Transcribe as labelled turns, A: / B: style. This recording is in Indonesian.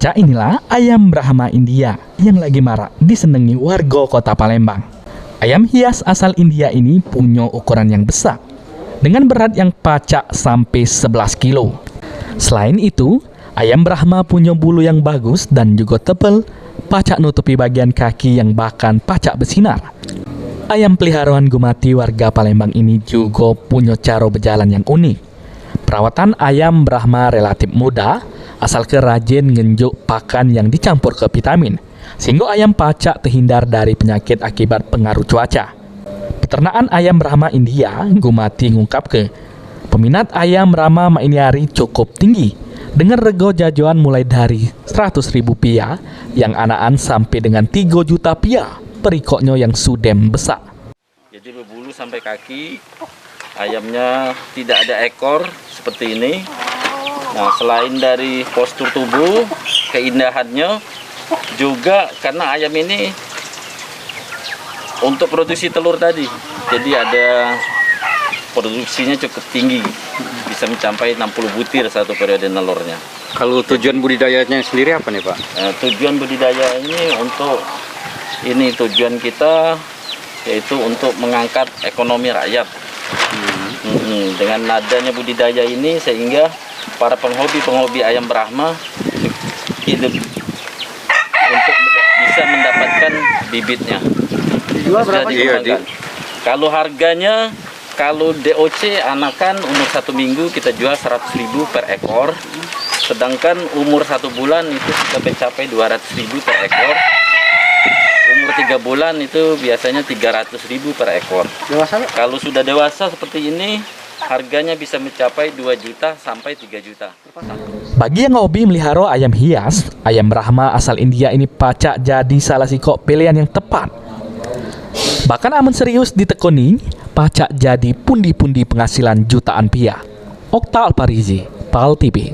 A: Bocah inilah ayam Brahma India yang lagi marak disenangi warga kota Palembang. Ayam hias asal India ini punya ukuran yang besar, dengan berat yang pacak sampai 11 kilo. Selain itu, ayam Brahma punya bulu yang bagus dan juga tebal, pacak nutupi bagian kaki yang bahkan pacak bersinar. Ayam peliharaan Gumati warga Palembang ini juga punya cara berjalan yang unik. Perawatan ayam Brahma relatif mudah, asalkan rajin ngenjuk pakan yang dicampur ke vitamin, sehingga ayam pacak terhindar dari penyakit akibat pengaruh cuaca. Peternakan ayam Brahma India, Gumati ngungkap ke, peminat ayam Brahma ini hari cukup tinggi, dengan rego jajuan mulai dari 100.000 pia, yang anaan sampai dengan 3 juta pia, perikoknya yang sudem besar.
B: Jadi berbulu sampai kaki, ayamnya tidak ada ekor seperti ini. Nah, selain dari postur tubuh, keindahannya, juga karena ayam ini untuk produksi telur tadi, jadi ada produksinya cukup tinggi, bisa mencapai 60 butir satu periode nelurnya.
C: Kalau tujuan budidayanya sendiri apa nih Pak?
B: Tujuan budidaya ini tujuan kita yaitu untuk mengangkat ekonomi rakyat. Dengan adanya budidaya ini sehingga para penghobi ayam Brahma hidup untuk bisa mendapatkan bibitnya.
C: Dijual berapa?
B: Kalau harganya, kalau DOC anakan umur 1 minggu kita jual 100.000 per ekor, sedangkan umur 1 bulan itu kita mencapai 200.000 per ekor. Umur 3 bulan itu biasanya 300.000 per ekor.
C: Dewasa?
B: Kalau sudah dewasa seperti ini, harganya bisa mencapai 2 juta sampai 3 juta.
A: Bagi yang hobi melihara ayam hias, ayam Brahma asal India ini pacak jadi salah satu pilihan yang tepat. Bahkan aman serius ditekuni, pacak jadi pundi-pundi penghasilan jutaan pia. Okta Alparizi, PAL TV.